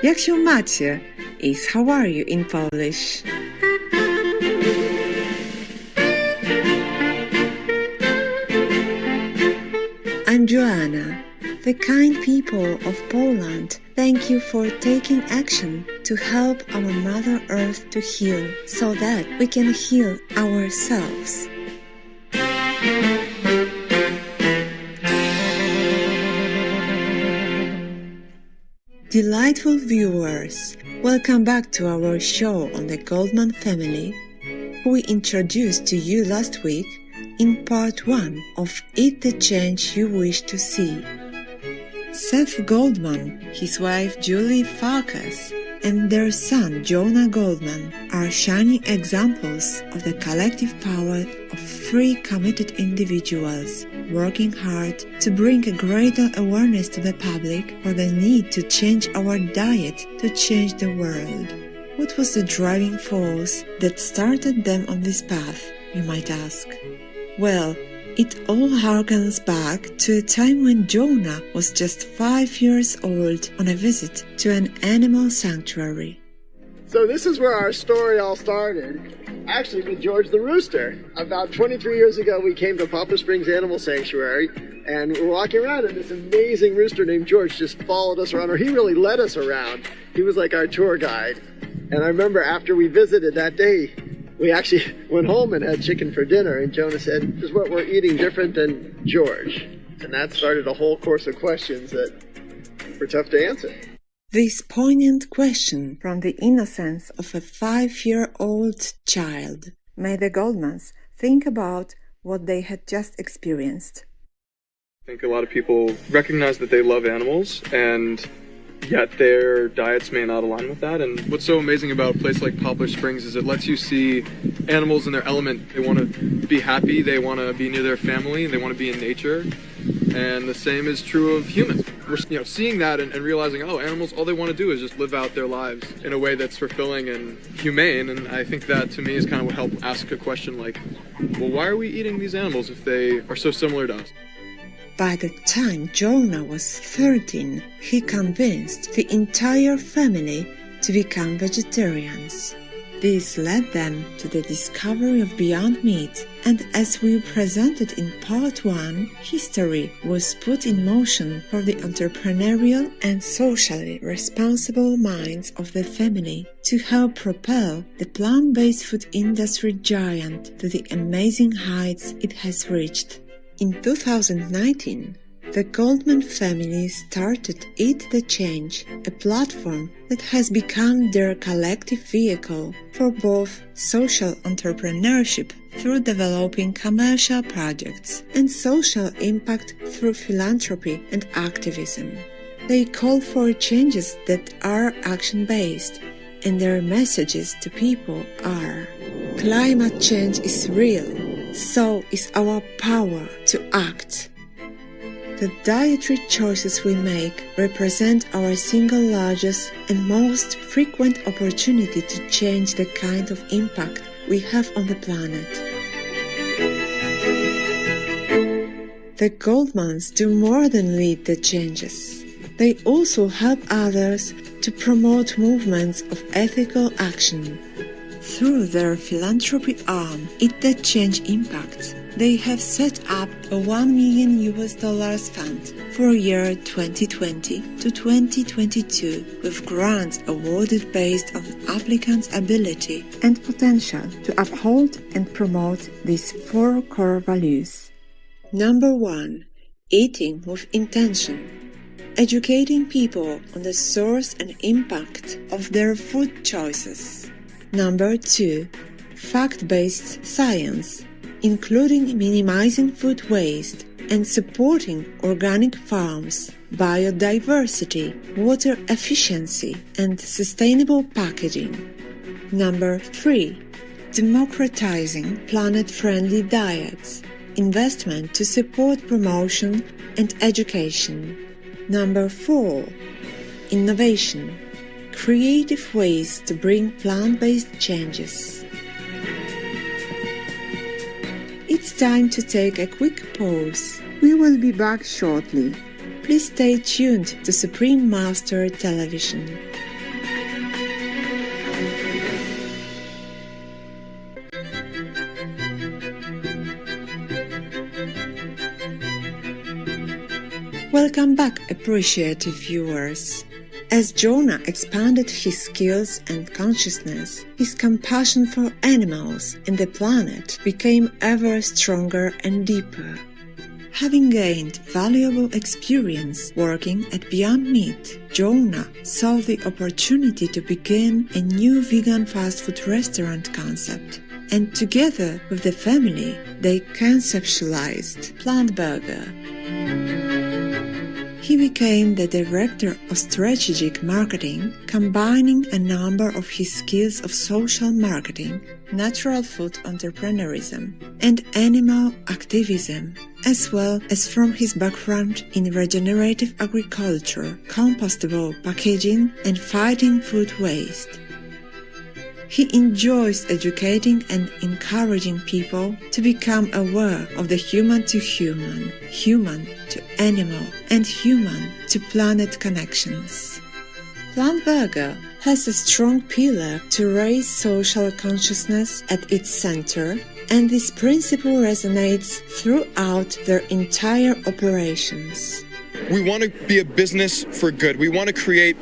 Jak się macie? Is how are you in Polish? I'm Joanna. The kind people of Poland thank you for taking action to help our Mother Earth to heal so that we can heal ourselves. Delightful viewers, welcome back to our show on the Goldman family, who we introduced to you last week in part 1 of Eat the Change You Wish to See. Seth Goldman, his wife Julie Farkas, and their son Jonah Goldman are shining examples of the collective power of 3 committed individuals working hard to bring a greater awareness to the public for the need to change our diet to change the world. What was the driving force that started them on this path, you might ask? Well, it all harkens back to a time when Jonah was just 5 years old on a visit to an animal sanctuary. So this is where our story all started, actually with George the Rooster. About 23 years ago, we came to Poplar Springs Animal Sanctuary, and we're walking around, and this amazing rooster named George just followed us around, or he really led us around. He was like our tour guide. And I remember after we visited that day, we actually went home and had chicken for dinner, and Jonah said, "This is what we're eating different than George." And that started a whole course of questions that were tough to answer. This poignant question from the innocence of a 5-year-old child made the Goldmans think about what they had just experienced. I think a lot of people recognize that they love animals, and yet their diets may not align with that. And what's so amazing about a place like Poplar Springs is it lets you see animals in their element. They want to be happy, they want to be near their family, they want to be in nature. And the same is true of humans. We're seeing that and realizing, oh, animals, all they want to do is just live out their lives in a way that's fulfilling and humane. And I think that, to me, is kind of what helped ask a question like, well, why are we eating these animals if they are so similar to us? By the time Jonah was 13, he convinced the entire family to become vegetarians. This led them to the discovery of Beyond Meat, and as we presented in part 1, history was put in motion for the entrepreneurial and socially responsible minds of the family to help propel the plant-based food industry giant to the amazing heights it has reached. In 2019, the Goldman family started Eat the Change, a platform that has become their collective vehicle for both social entrepreneurship through developing commercial projects and social impact through philanthropy and activism. They call for changes that are action-based, and their messages to people are: climate change is real. So is our power to act. The dietary choices we make represent our single largest and most frequent opportunity to change the kind of impact we have on the planet. The Goldmans do more than lead the changes. They also help others to promote movements of ethical action. Through their philanthropy arm, Eat the Change Impact, they have set up a $1 million fund for year 2020 to 2022 with grants awarded based on applicants' ability and potential to uphold and promote these 4 core values. Number 1. Eating with intention. Educating people on the source and impact of their food choices. Number 2. Fact-based science, including minimizing food waste and supporting organic farms, biodiversity, water efficiency, and sustainable packaging. Number 3. Democratizing planet-friendly diets, investment to support promotion and education. Number 4. Innovation, creative ways to bring plant-based changes. It's time to take a quick pause. We will be back shortly. Please stay tuned to Supreme Master Television. Welcome back, appreciative viewers. As Jonah expanded his skills and consciousness, his compassion for animals and the planet became ever stronger and deeper. Having gained valuable experience working at Beyond Meat, Jonah saw the opportunity to begin a new vegan fast food restaurant concept, and together with the family, they conceptualized Plant Burger. He became the director of strategic marketing, combining a number of his skills of social marketing, natural food entrepreneurism, and animal activism, as well as from his background in regenerative agriculture, compostable packaging, and fighting food waste. He enjoys educating and encouraging people to become aware of the human to human, human to animal, and human to planet connections. Plant Burger has a strong pillar to raise social consciousness at its center, and this principle resonates throughout their entire operations. We want to be a business for good. We want to create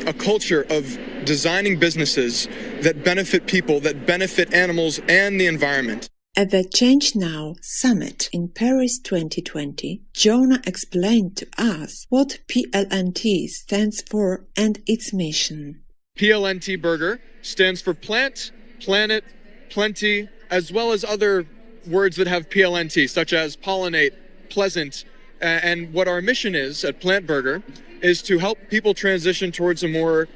a culture of designing businesses that benefit people, that benefit animals and the environment. At the Change Now Summit in Paris 2020, Jonah explained to us what PLNT stands for and its mission. PLNT Burger stands for Plant, Planet, Plenty, as well as other words that have PLNT, such as pollinate, pleasant, and what our mission is at Plant Burger is to help people transition towards a more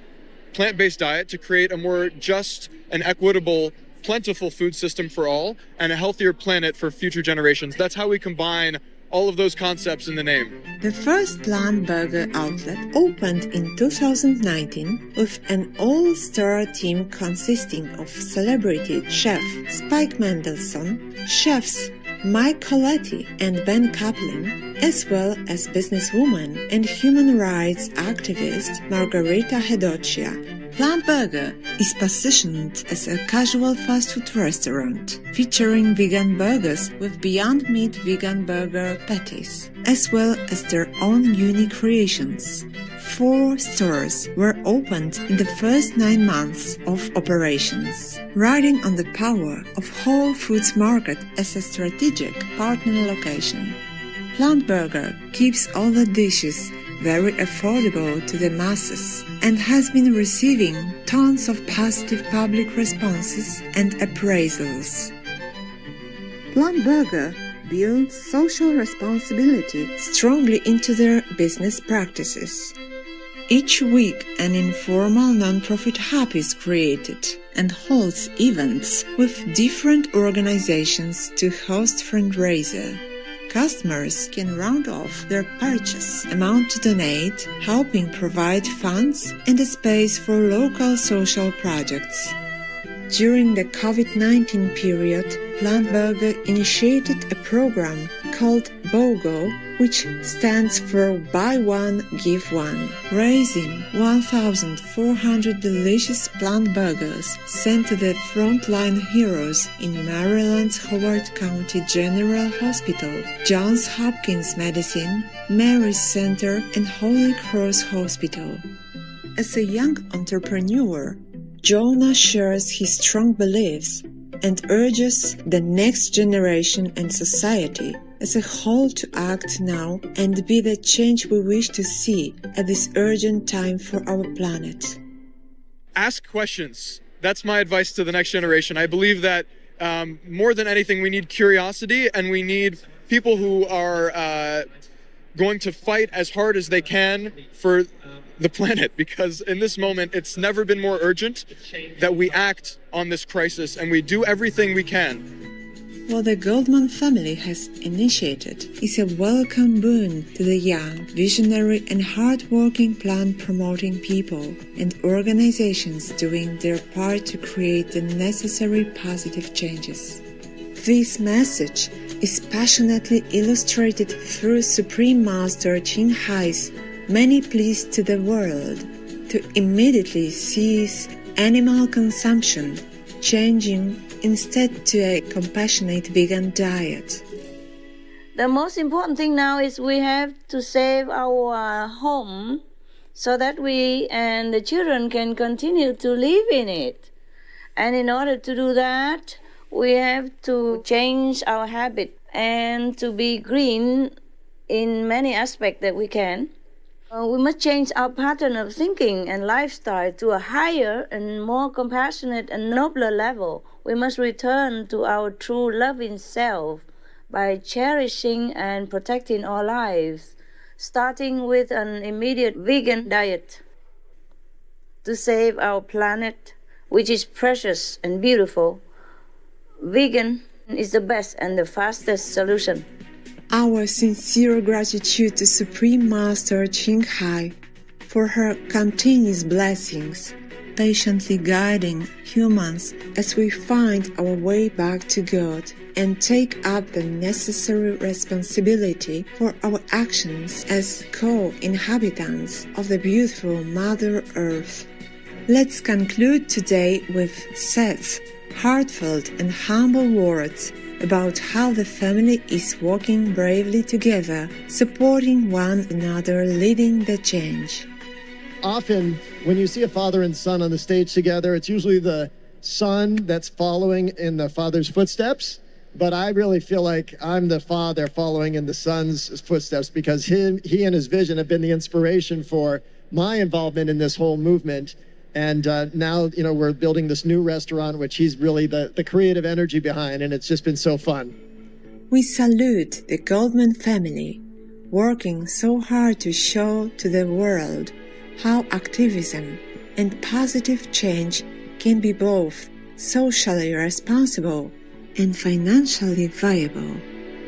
plant-based diet to create a more just and equitable, plentiful food system for all and a healthier planet for future generations. That's how we combine all of those concepts in the name. The first Plant Burger outlet opened in 2019 with an all-star team consisting of celebrity chef Spike Mendelsohn, chefs Mike Coletti and Ben Kaplan, as well as businesswoman and human rights activist Margarita Hedocchia. Plant Burger is positioned as a casual fast food restaurant, featuring vegan burgers with Beyond Meat vegan burger patties, as well as their own unique creations. 4 stores were opened in the first 9 months of operations, riding on the power of Whole Foods Market as a strategic partner location. Plant Burger keeps all the dishes very affordable to the masses and has been receiving tons of positive public responses and appraisals. Plant Burger builds social responsibility strongly into their business practices. Each week, an informal non-profit hub is created and holds events with different organizations to host fundraiser. Customers can round off their purchase amount to donate, helping provide funds and a space for local social projects. During the COVID-19 period, Plant Burger initiated a program called BOGO, which stands for Buy One, Give One, raising 1,400 delicious plant burgers sent to the frontline heroes in Maryland's Howard County General Hospital, Johns Hopkins Medicine, Mary's Center, and Holy Cross Hospital. As a young entrepreneur, Jonah shares his strong beliefs and urges the next generation and society as a whole to act now and be the change we wish to see at this urgent time for our planet. Ask questions. That's my advice to the next generation. I believe that more than anything, we need curiosity and we need people who are going to fight as hard as they can for the planet, because in this moment it's never been more urgent that we act on this crisis and we do everything we can. What the Goldman family has initiated is a welcome boon to the young, visionary and hard-working plant-promoting people and organizations doing their part to create the necessary positive changes. This message is passionately illustrated through Supreme Master Ching Hai's many pleas to the world to immediately cease animal consumption, changing instead to a compassionate vegan diet. The most important thing now is we have to save our home so that we and the children can continue to live in it. And in order to do that, we have to change our habit and to be green in many aspects that we can. We must change our pattern of thinking and lifestyle to a higher and more compassionate and nobler level. We must return to our true loving self by cherishing and protecting our lives, starting with an immediate vegan diet to save our planet, which is precious and beautiful. Vegan is the best and the fastest solution. Our sincere gratitude to Supreme Master Ching Hai for her continuous blessings, patiently guiding humans as we find our way back to God and take up the necessary responsibility for our actions as co-inhabitants of the beautiful Mother Earth. Let's conclude today with Seth's heartfelt and humble words about how the family is working bravely together, supporting one another, leading the change. Often, when you see a father and son on the stage together, it's usually the son that's following in the father's footsteps. But I really feel like I'm the father following in the son's footsteps because he and his vision have been the inspiration for my involvement in this whole movement. And now, we're building this new restaurant, which he's really the creative energy behind, and it's just been so fun. We salute the Goldman family, working so hard to show to the world how activism and positive change can be both socially responsible and financially viable.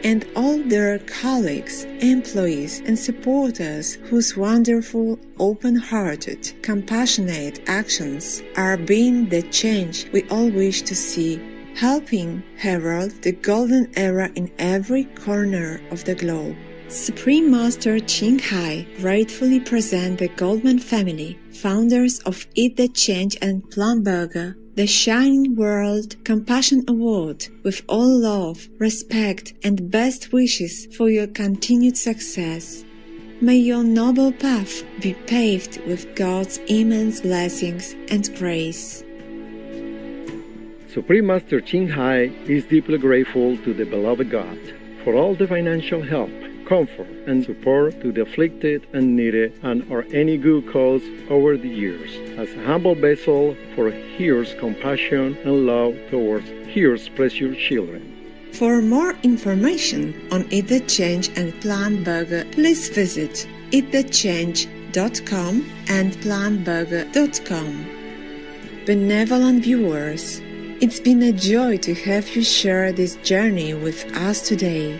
And all their colleagues, employees, and supporters whose wonderful, open-hearted, compassionate actions are being the change we all wish to see, helping herald the golden era in every corner of the globe. Supreme Master Ching Hai gratefully present the Goldman family, founders of Eat the Change and Plant Burger, the Shining World Compassion Award with all love, respect, and best wishes for your continued success. May your noble path be paved with God's immense blessings and grace. Supreme Master Ching Hai is deeply grateful to the beloved God for all the financial help, comfort, and support to the afflicted and needy and or any good cause over the years, as a humble vessel for His compassion and love towards His precious children. For more information on Eat the Change and Plant Burger, please visit eatthechange.com and plantburger.com. Benevolent viewers, it's been a joy to have you share this journey with us today.